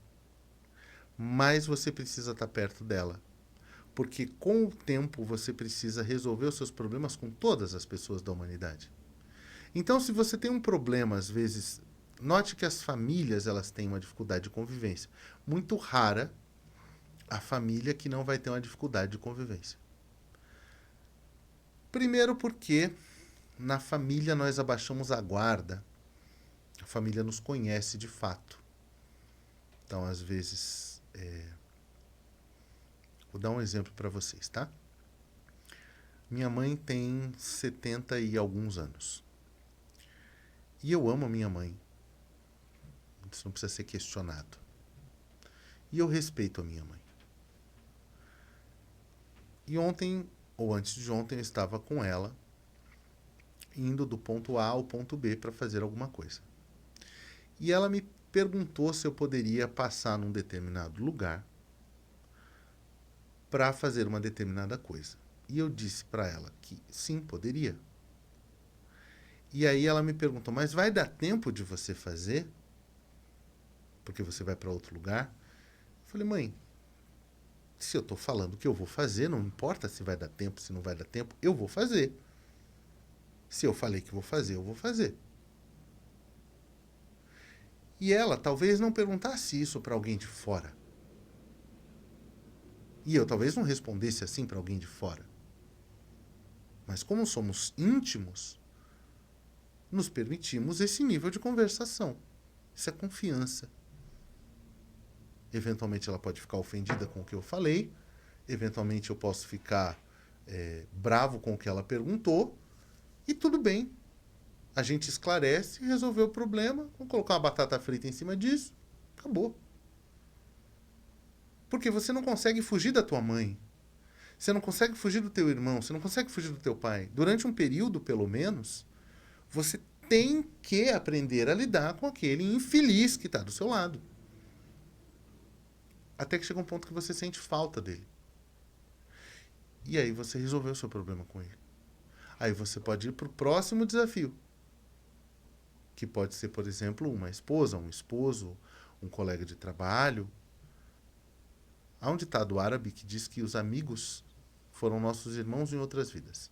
mais você precisa estar perto dela. Porque com o tempo você precisa resolver os seus problemas com todas as pessoas da humanidade. Então, se você tem um problema, às vezes, note que as famílias elas têm uma dificuldade de convivência. Muito rara a família que não vai ter uma dificuldade de convivência. Primeiro porque na família nós abaixamos a guarda. A família nos conhece de fato. Então, às vezes, vou dar um exemplo para vocês, tá? Minha mãe tem 70 e alguns anos. E eu amo a minha mãe. Isso não precisa ser questionado. E eu respeito a minha mãe. E ontem, ou antes de ontem, eu estava com ela, indo do ponto A ao ponto B para fazer alguma coisa. E ela me perguntou se eu poderia passar num determinado lugar para fazer uma determinada coisa. E eu disse para ela que sim, poderia. E aí ela me perguntou, mas vai dar tempo de você fazer? Porque você vai para outro lugar? Eu falei, mãe, se eu estou falando que eu vou fazer, não importa se vai dar tempo, se não vai dar tempo, eu vou fazer. Se eu falei que vou fazer, eu vou fazer. E ela talvez não perguntasse isso para alguém de fora. E eu talvez não respondesse assim para alguém de fora. Mas como somos íntimos, nos permitimos esse nível de conversação. Isso é confiança. Eventualmente ela pode ficar ofendida com o que eu falei. Eventualmente eu posso ficar bravo com o que ela perguntou. E tudo bem. A gente esclarece, resolveu o problema. Vamos colocar uma batata frita em cima disso. Acabou. Porque você não consegue fugir da tua mãe. Você não consegue fugir do teu irmão. Você não consegue fugir do teu pai. Durante um período, pelo menos, você tem que aprender a lidar com aquele infeliz que está do seu lado. Até que chega um ponto que você sente falta dele. E aí você resolveu o seu problema com ele. Aí você pode ir para o próximo desafio. Que pode ser, por exemplo, uma esposa, um esposo, um colega de trabalho. Há um ditado árabe que diz que os amigos foram nossos irmãos em outras vidas.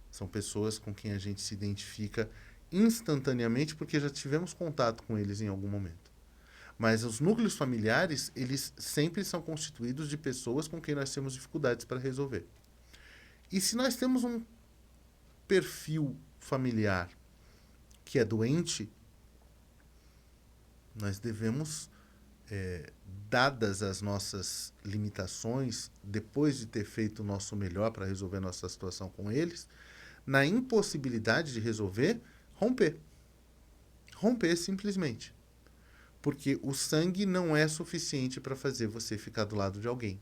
São pessoas com quem a gente se identifica instantaneamente porque já tivemos contato com eles em algum momento. Mas os núcleos familiares, eles sempre são constituídos de pessoas com quem nós temos dificuldades para resolver. E se nós temos um perfil familiar que é doente, nós devemos, dadas as nossas limitações, depois de ter feito o nosso melhor para resolver a nossa situação com eles, na impossibilidade de resolver, romper. Romper simplesmente. Porque o sangue não é suficiente para fazer você ficar do lado de alguém.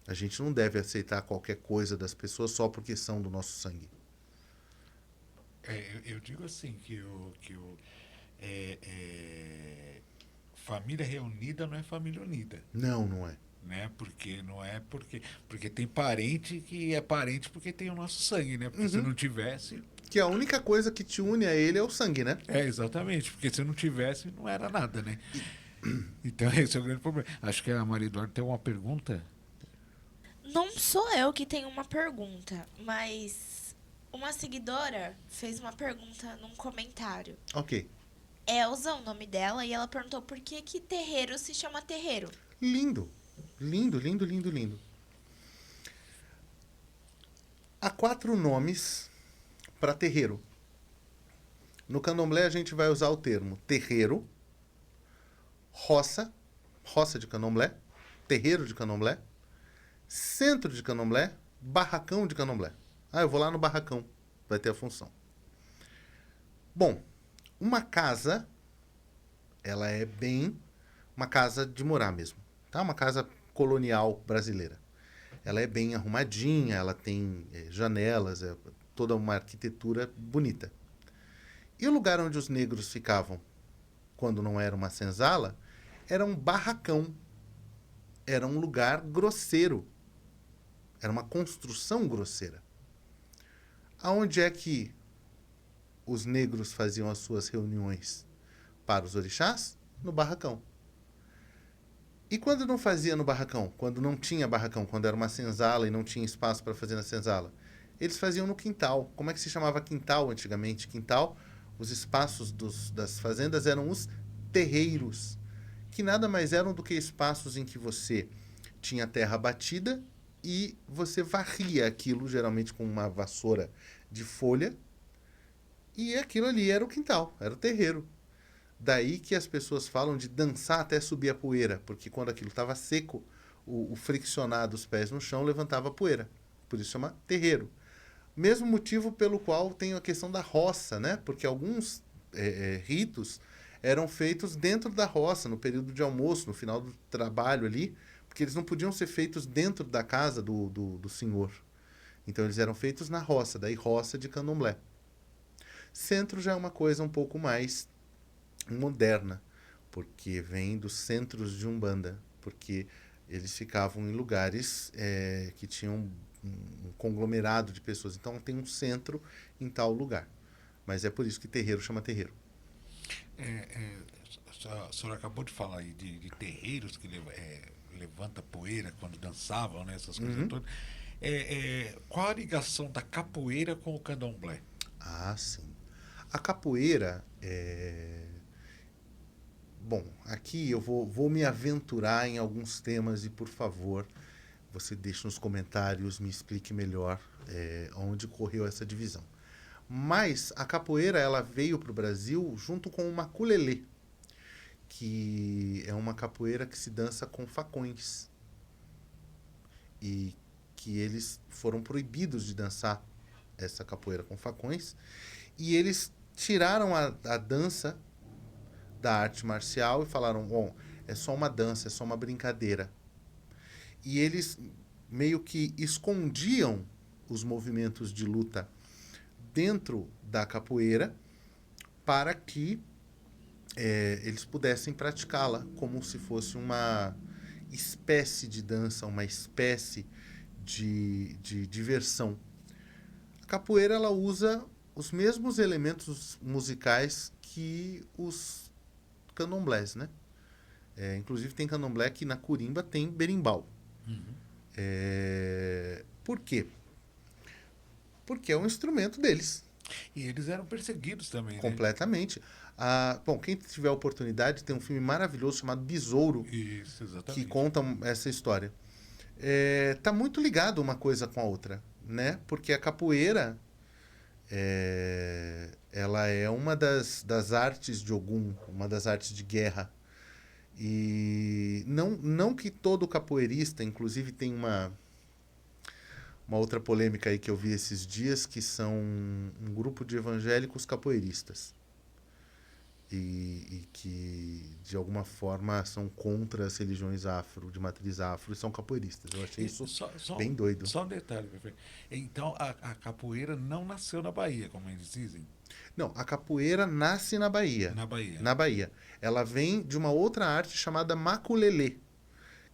A gente não deve aceitar qualquer coisa das pessoas só porque são do nosso sangue. Eu digo assim, família reunida não é família unida. Não, não é. Né? Porque tem parente que é parente porque tem o nosso sangue, né? Porque se não tivesse... Que a única coisa que te une a ele é o sangue, né? Exatamente. Porque se não tivesse, não era nada, né? Então esse é o grande problema. Acho que a Maria Eduarda tem uma pergunta. Não sou eu que tenho uma pergunta, mas uma seguidora fez uma pergunta num comentário. Ok. Elza, o nome dela, e ela perguntou por que terreiro se chama terreiro. Lindo. Lindo, lindo, lindo, lindo. Há 4 nomes para terreiro. No candomblé a gente vai usar o termo terreiro, roça de candomblé, terreiro de candomblé, centro de candomblé, barracão de candomblé. Eu vou lá no barracão, vai ter a função. Bom, uma casa, ela é bem uma casa de morar mesmo, tá? Uma casa colonial brasileira. Ela é bem arrumadinha, ela tem janelas, toda uma arquitetura bonita. E o lugar onde os negros ficavam, quando não era uma senzala, era um barracão. Era um lugar grosseiro. Era uma construção grosseira. Aonde é que os negros faziam as suas reuniões para os orixás? No barracão. E quando não fazia no barracão? Quando não tinha barracão, quando era uma senzala e não tinha espaço para fazer na senzala? Eles faziam no quintal. Como é que se chamava quintal antigamente? Quintal, os espaços das fazendas eram os terreiros, que nada mais eram do que espaços em que você tinha terra batida e você varria aquilo, geralmente com uma vassoura de folha, e aquilo ali era o quintal, era o terreiro. Daí que as pessoas falam de dançar até subir a poeira, porque quando aquilo estava seco, o friccionar dos pés no chão levantava a poeira. Por isso chama terreiro. Mesmo motivo pelo qual tem a questão da roça, né? Porque alguns ritos eram feitos dentro da roça, no período de almoço, no final do trabalho ali, porque eles não podiam ser feitos dentro da casa do senhor. Então eles eram feitos na roça, daí roça de candomblé. Centro já é uma coisa um pouco mais moderna, porque vem dos centros de Umbanda, porque eles ficavam em lugares que tinham um conglomerado de pessoas. Então tem um centro em tal lugar. Mas é por isso que terreiro chama terreiro. A senhora acabou de falar aí de terreiros que levanta poeira quando dançavam, né, essas coisas todas. Qual a ligação da capoeira com o candomblé? Ah, sim. A capoeira Bom, aqui eu vou me aventurar em alguns temas e, por favor, você deixe nos comentários, me explique melhor onde correu essa divisão. Mas a capoeira ela veio para o Brasil junto com o maculelê, que é uma capoeira que se dança com facões. E que eles foram proibidos de dançar essa capoeira com facões. E eles tiraram a dança da arte marcial e falaram, bom, é só uma dança, é só uma brincadeira. E eles meio que escondiam os movimentos de luta dentro da capoeira para que eles pudessem praticá-la como se fosse uma espécie de dança, uma espécie de diversão. A capoeira ela usa os mesmos elementos musicais que os candomblés, né? Inclusive tem candomblé que na curimba tem berimbau. Por quê? Porque é um instrumento deles. E eles eram perseguidos também, né? Completamente. Bom, quem tiver a oportunidade, tem um filme maravilhoso chamado Besouro, Isso, exatamente. que conta essa história. Tá muito ligado uma coisa com a outra, né? Porque a capoeira ela é uma das artes de Ogum, uma das artes de guerra. E não que todo capoeirista, inclusive tem uma outra polêmica aí que eu vi esses dias, que são um grupo de evangélicos capoeiristas. E que, de alguma forma, são contra as religiões afro, de matriz afro, e são capoeiristas. Eu achei isso bem doido. Só um detalhe, perfeito. Então, a capoeira não nasceu na Bahia, como eles dizem? Não, a capoeira nasce na Bahia. Na Bahia. Na Bahia. Ela vem de uma outra arte chamada maculelê,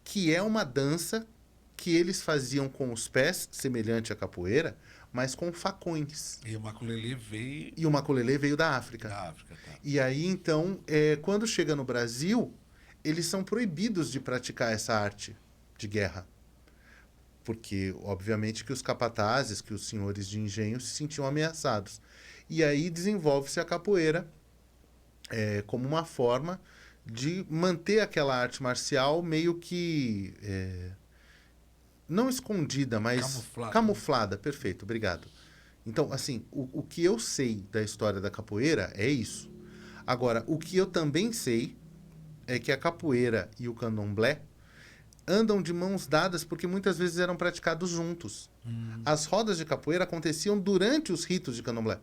que é uma dança que eles faziam com os pés, semelhante à capoeira, mas com facões. E o maculelê veio... E o maculelê veio da África. Da África, tá. E aí, então, quando chega no Brasil, eles são proibidos de praticar essa arte de guerra. Porque, obviamente, que os capatazes, que os senhores de engenho se sentiam ameaçados. E aí desenvolve-se a capoeira como uma forma de manter aquela arte marcial meio que... não escondida, mas camuflada. Perfeito, obrigado. Então, assim, o que eu sei da história da capoeira é isso. Agora, o que eu também sei é que a capoeira e o candomblé andam de mãos dadas porque muitas vezes eram praticados juntos. As rodas de capoeira aconteciam durante os ritos de candomblé.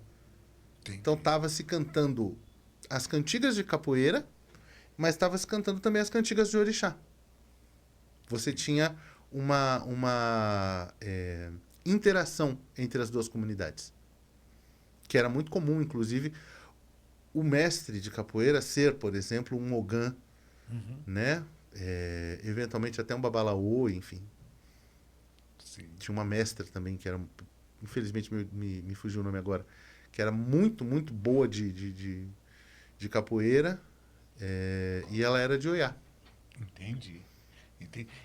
Entendi. Então, estava se cantando as cantigas de capoeira, mas estava se cantando também as cantigas de orixá. Você tinha uma interação entre as duas comunidades, que era muito comum, inclusive, o mestre de capoeira ser, por exemplo, um ogã, né? Eventualmente até um babalaô, enfim. Sim. Tinha uma mestra também, que era, infelizmente me fugiu o nome agora, que era muito, muito boa de capoeira, e ela era de Oiá. Entendi.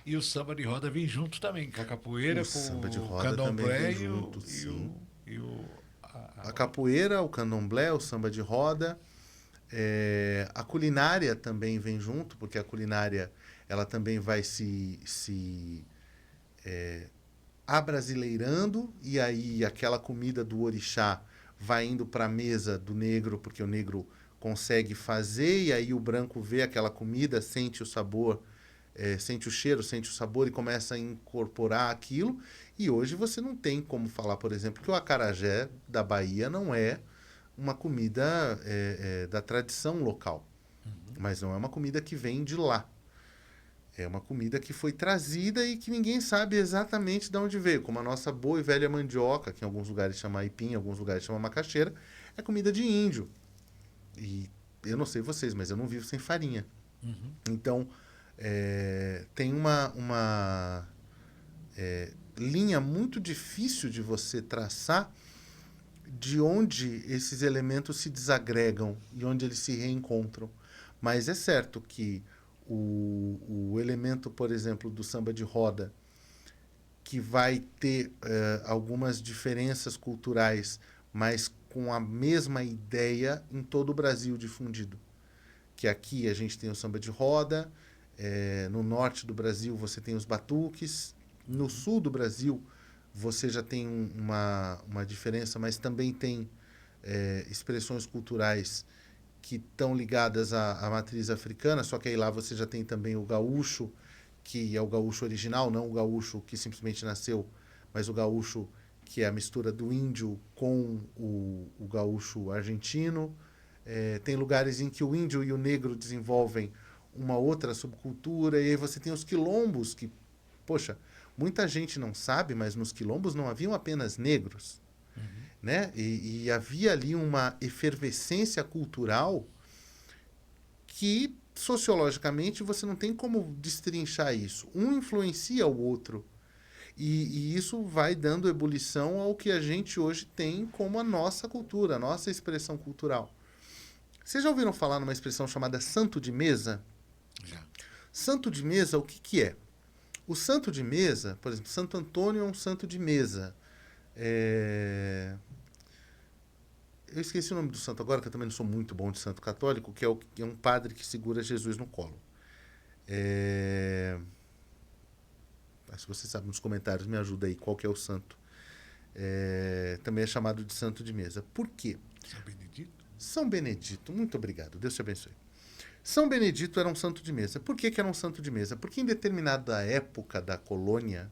E o samba de roda vem junto também, com a capoeira, com samba de o roda candomblé também vem junto, sim. A A capoeira, o candomblé, o samba de roda. A culinária também vem junto, porque a culinária ela também vai se abrasileirando, e aí aquela comida do orixá vai indo para a mesa do negro, porque o negro consegue fazer, e aí o branco vê aquela comida, sente o sabor, sente o cheiro, sente o sabor e começa a incorporar aquilo. E hoje você não tem como falar, por exemplo, que o acarajé da Bahia não é uma comida da tradição local, mas não é uma comida que vem de lá. É uma comida que foi trazida e que ninguém sabe exatamente de onde veio. Como a nossa boa e velha mandioca, que em alguns lugares chama aipim, em alguns lugares chama macaxeira, é comida de índio. E eu não sei vocês, mas eu não vivo sem farinha. Então, tem uma linha muito difícil de você traçar de onde esses elementos se desagregam e onde eles se reencontram. Mas é certo que o elemento, por exemplo, do samba de roda, que vai ter algumas diferenças culturais, mas com a mesma ideia em todo o Brasil difundido. Que aqui a gente tem o samba de roda, no norte do Brasil você tem os batuques, no sul do Brasil você já tem uma diferença, mas também tem expressões culturais que estão ligadas à matriz africana, só que aí lá você já tem também o gaúcho, que é o gaúcho original, não o gaúcho que simplesmente nasceu, mas o gaúcho que é a mistura do índio com o gaúcho argentino. Tem lugares em que o índio e o negro desenvolvem uma outra subcultura, e aí você tem os quilombos, que, poxa, muita gente não sabe, mas nos quilombos não haviam apenas negros. Né? E havia ali uma efervescência cultural que, sociologicamente, você não tem como destrinchar isso. Um influencia o outro. E isso vai dando ebulição ao que a gente hoje tem como a nossa cultura, a nossa expressão cultural. Vocês já ouviram falar numa expressão chamada santo de mesa? Já. Santo de mesa, o que é? O santo de mesa, por exemplo, Santo Antônio é um santo de mesa. Eu esqueci o nome do santo agora, que eu também não sou muito bom de santo católico, que é um padre que segura Jesus no colo. Se você sabe nos comentários, me ajuda aí, qual que é o santo. Também é chamado de santo de mesa. Por quê? São Benedito? São Benedito, muito obrigado, Deus te abençoe. São Benedito era um santo de mesa. Por que era um santo de mesa? Porque em determinada época da colônia,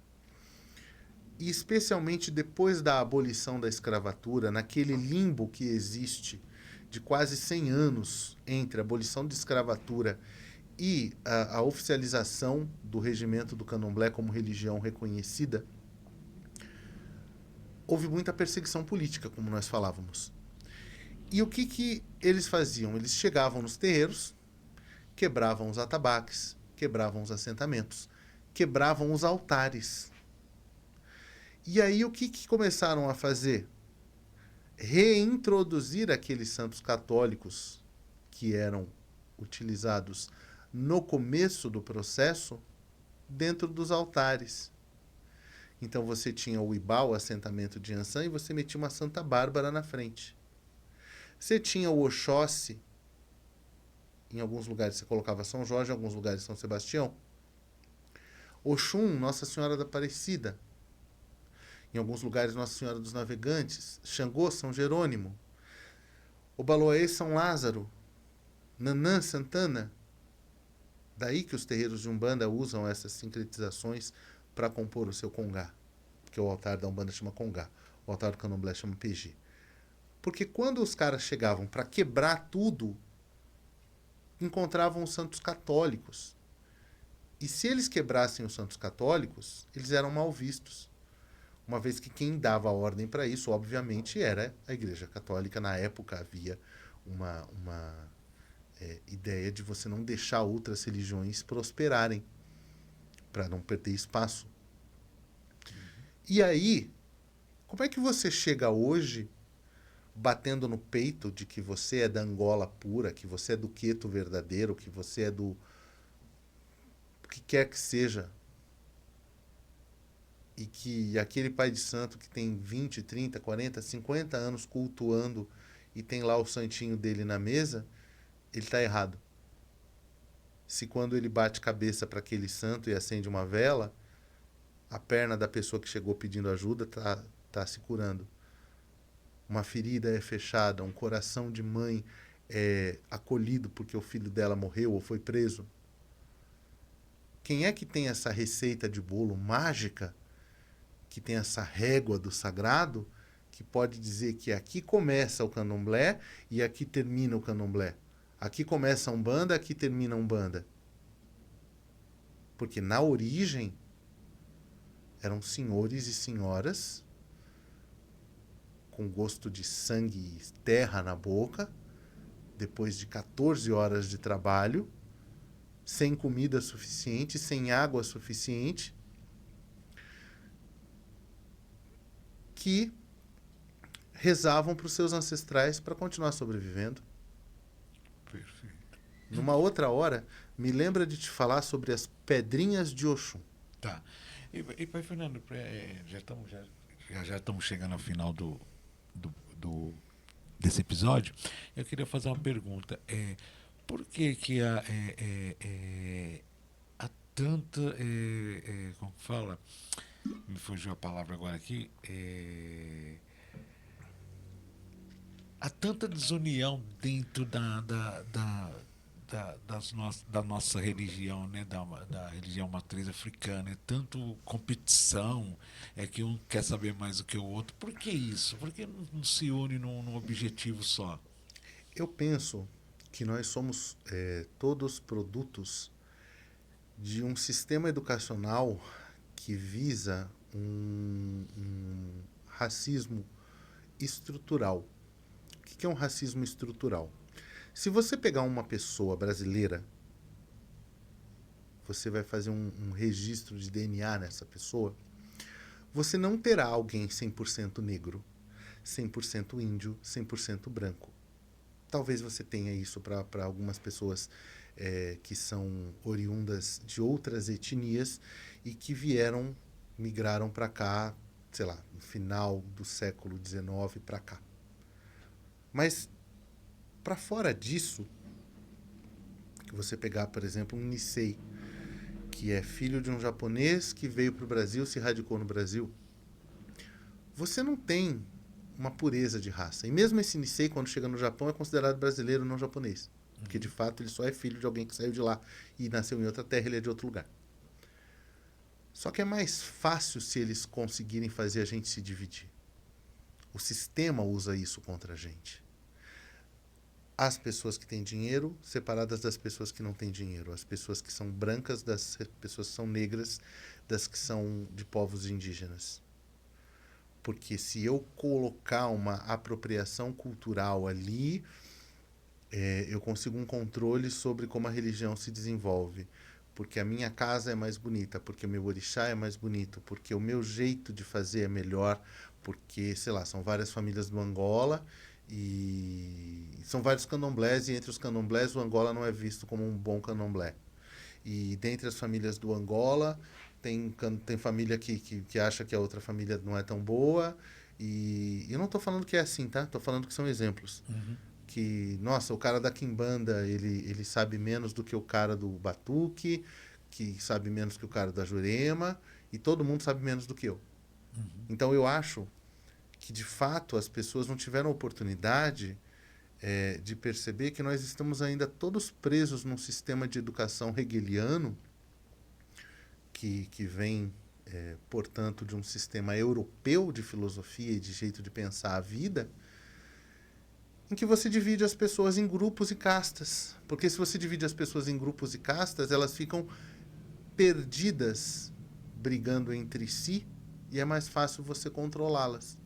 e especialmente depois da abolição da escravatura, naquele limbo que existe de quase 100 anos entre a abolição da escravatura e a oficialização do regimento do candomblé como religião reconhecida, houve muita perseguição política, como nós falávamos. E o que eles faziam? Eles chegavam nos terreiros, quebravam os atabaques, quebravam os assentamentos, quebravam os altares. E aí o que começaram a fazer? Reintroduzir aqueles santos católicos que eram utilizados no começo do processo dentro dos altares. Então você tinha o Ibá, o assentamento de Ançã, e você metia uma Santa Bárbara na frente. Você tinha o Oxóssi, em alguns lugares você colocava São Jorge, em alguns lugares São Sebastião. Oxum, Nossa Senhora da Aparecida. Em alguns lugares Nossa Senhora dos Navegantes. Xangô, São Jerônimo. Obaloaê, São Lázaro. Nanã, Santana. Daí que os terreiros de Umbanda usam essas sincretizações para compor o seu congá. Porque o altar da Umbanda chama congá. O altar do Candomblé chama PG. Porque quando os caras chegavam para quebrar tudo, encontravam os santos católicos. E se eles quebrassem os santos católicos, eles eram mal vistos. Uma vez que quem dava a ordem para isso, obviamente, era a Igreja Católica. Na época havia uma ideia de você não deixar outras religiões prosperarem, para não perder espaço. E aí, como é que você chega hoje batendo no peito de que você é da Angola pura, que você é do Queto verdadeiro, que você é do que quer que seja, e que aquele pai de santo que tem 20, 30, 40, 50 anos cultuando e tem lá o santinho dele na mesa, ele está errado. Se quando ele bate cabeça para aquele santo e acende uma vela, A perna da pessoa que chegou pedindo ajuda tá se curando. Uma ferida é fechada, um coração de mãe é acolhido porque o filho dela morreu ou foi preso. Quem é que tem essa receita de bolo mágica, que tem essa régua do sagrado, que pode dizer que aqui começa o candomblé e aqui termina o candomblé? Aqui começa a Umbanda, aqui termina a Umbanda. Porque na origem eram senhores e senhoras com gosto de sangue e terra na boca, depois de 14 horas de trabalho, sem comida suficiente, sem água suficiente, que rezavam para os seus ancestrais para continuar sobrevivendo. Perfeito. Numa outra hora, me lembra de te falar sobre as pedrinhas de Oxum. Tá. E pai Fernando, já estamos chegando ao final desse episódio. Eu queria fazer uma pergunta. Por que há tanta. Como que fala? Me fugiu a palavra agora aqui. Há tanta desunião dentro da nossa religião, né? Da religião matriz africana. É tanto competição, que um quer saber mais do que o outro. Por que isso? Por que não se une num objetivo só? Eu penso que nós somos todos produtos de um sistema educacional que visa um racismo estrutural. O que é um racismo estrutural? Se você pegar uma pessoa brasileira, você vai fazer um registro de DNA nessa pessoa, você não terá alguém 100% negro, 100% índio, 100% branco. Talvez você tenha isso para algumas pessoas que são oriundas de outras etnias e que migraram para cá, sei lá, no final do século XIX para cá. Mas, para fora disso, que você pegar, por exemplo, um Nisei, que é filho de um japonês que veio para o Brasil, se radicou no Brasil, você não tem uma pureza de raça. E mesmo esse Nisei, quando chega no Japão, é considerado brasileiro, não japonês. Porque, de fato, ele só é filho de alguém que saiu de lá e nasceu em outra terra, ele é de outro lugar. Só que é mais fácil se eles conseguirem fazer a gente se dividir. O sistema usa isso contra a gente. As pessoas que têm dinheiro separadas das pessoas que não têm dinheiro. As pessoas que são brancas das pessoas que são negras, das que são de povos indígenas. Porque se eu colocar uma apropriação cultural ali, eu consigo um controle sobre como a religião se desenvolve. Porque a minha casa é mais bonita, porque o meu orixá é mais bonito, porque o meu jeito de fazer é melhor, porque, sei lá, são várias famílias do Angola e são vários candomblés, e entre os candomblés o Angola não é visto como um bom candomblé. E dentre as famílias do Angola, tem família que acha que a outra família não é tão boa. E eu não estou falando que é assim, tá? Estou falando que são exemplos. Uhum. Que, nossa, o cara da Quimbanda, ele sabe menos do que o cara do Batuque, que sabe menos que o cara da Jurema, e todo mundo sabe menos do que eu. Uhum. Então eu acho que, de fato, as pessoas não tiveram a oportunidade de perceber que nós estamos ainda todos presos num sistema de educação hegeliano que vem, portanto, de um sistema europeu de filosofia e de jeito de pensar a vida, em que você divide as pessoas em grupos e castas. Porque se você divide as pessoas em grupos e castas, elas ficam perdidas, brigando entre si, e é mais fácil você controlá-las.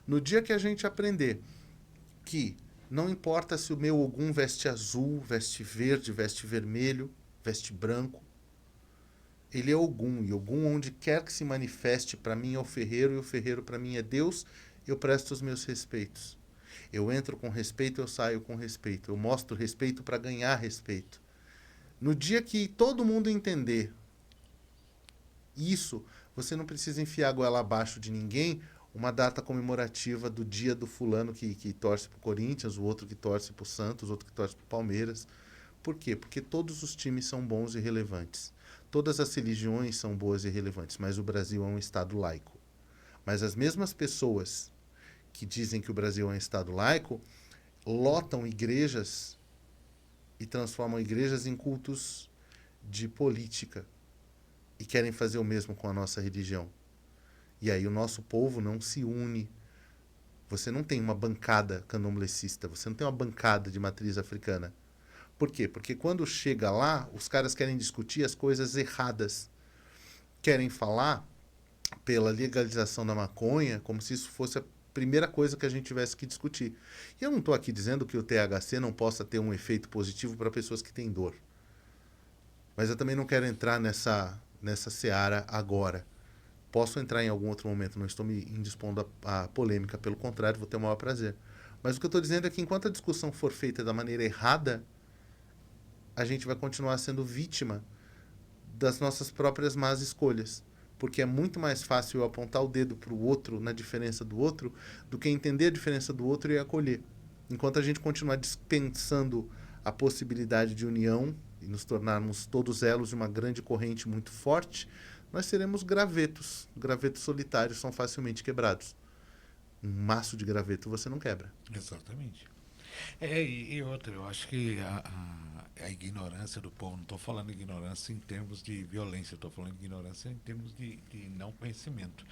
No dia que a gente aprender que não importa se o meu Ogum veste azul, veste verde, veste vermelho, veste branco, ele é Ogum, e Ogum, onde quer que se manifeste, para mim é o ferreiro, e o ferreiro para mim é Deus, eu presto os meus respeitos. Eu entro com respeito, eu saio com respeito. Eu mostro respeito para ganhar respeito. No dia que todo mundo entender isso, você não precisa enfiar a goela abaixo de ninguém uma data comemorativa do dia do fulano que torce para o Corinthians, o outro que torce para o Santos, o outro que torce para o Palmeiras. Por quê? Porque todos os times são bons e relevantes. todas as religiões são boas e relevantes, mas o Brasil é um Estado laico. Mas as mesmas pessoas que dizem que o Brasil é um Estado laico lotam igrejas e transformam igrejas em cultos de política e querem fazer o mesmo com a nossa religião. E aí o nosso povo não se une. Você não tem uma bancada candomblessista, você não tem uma bancada de matriz africana. Por quê? Porque quando chega lá, os caras querem discutir as coisas erradas. Querem falar pela legalização da maconha como se isso fosse a primeira coisa que a gente tivesse que discutir. E eu não estou aqui dizendo que o THC não possa ter um efeito positivo para pessoas que têm dor. Mas eu também não quero entrar nessa seara agora. Posso entrar em algum outro momento, não estou me indispondo a polêmica, pelo contrário, vou ter o maior prazer. Mas o que eu estou dizendo é que enquanto a discussão for feita da maneira errada, a gente vai continuar sendo vítima das nossas próprias más escolhas. Porque é muito mais fácil eu apontar o dedo para o outro na diferença do outro do que entender a diferença do outro e acolher. Enquanto a gente continuar dispensando a possibilidade de união e nos tornarmos todos elos de uma grande corrente muito forte, nós seremos gravetos. Gravetos solitários são facilmente quebrados. Um maço de graveto você não quebra. Exatamente. E outra, eu acho que a ignorância do povo, não estou falando ignorância em termos de violência, estou falando ignorância em termos de não conhecimento.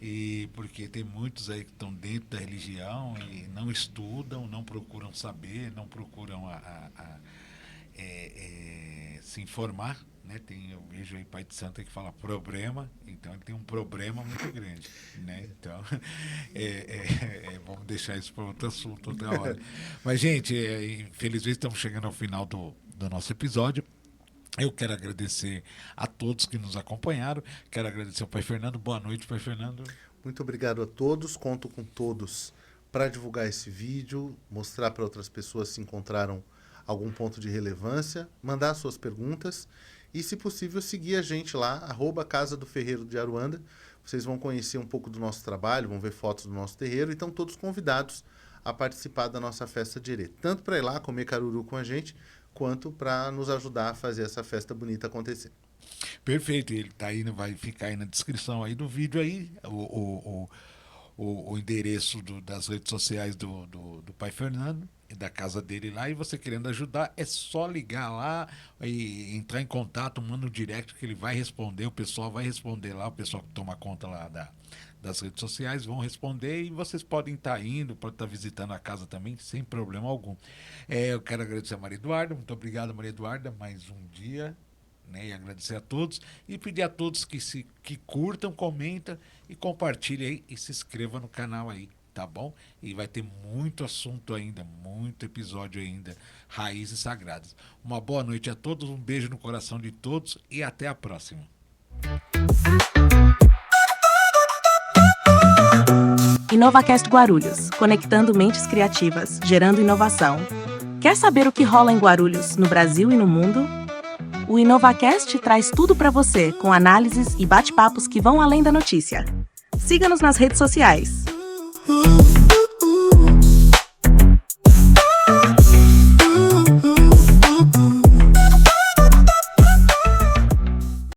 E porque tem muitos aí que estão dentro da religião e não estudam, não procuram saber, não procuram se informar. Né? Eu vejo aí pai de santo que fala problema, então ele tem um problema muito grande, né? Então vamos deixar isso para outro assunto outra hora. Mas gente, infelizmente estamos chegando ao final do nosso episódio. Eu quero agradecer a todos que nos acompanharam, quero agradecer ao Pai Fernando. Boa noite, Pai Fernando. Muito obrigado a todos, conto com todos para divulgar esse vídeo, mostrar para outras pessoas se encontraram algum ponto de relevância, mandar suas perguntas. E, se possível, seguir a gente lá, @Casa do Ferreiro de Aruanda. Vocês vão conhecer um pouco do nosso trabalho, vão ver fotos do nosso terreiro e estão todos convidados a participar da nossa festa de Herê. Tanto para ir lá comer caruru com a gente, quanto para nos ajudar a fazer essa festa bonita acontecer. Perfeito, ele tá aí, vai ficar aí na descrição aí do vídeo aí, o endereço das redes sociais do Pai Fernando e da casa dele lá, e você querendo ajudar, é só ligar lá e entrar em contato, manda um direct que ele vai responder, o pessoal vai responder lá, o pessoal que toma conta lá das redes sociais vão responder e vocês podem estar indo, podem estar visitando a casa também, sem problema algum. Eu quero agradecer a Maria Eduarda, muito obrigado, Maria Eduarda, mais um dia, né, e agradecer a todos e pedir a todos que curtam, comentam e compartilhem aí e se inscrevam no canal aí, tá bom? E vai ter muito assunto ainda, muito episódio ainda, Raízes Sagradas. Uma boa noite a todos, um beijo no coração de todos e até a próxima. InovaCast Guarulhos, conectando mentes criativas, gerando inovação. Quer saber o que rola em Guarulhos, no Brasil e no mundo? O InovaCast traz tudo para você, com análises e bate-papos que vão além da notícia. Siga-nos nas redes sociais.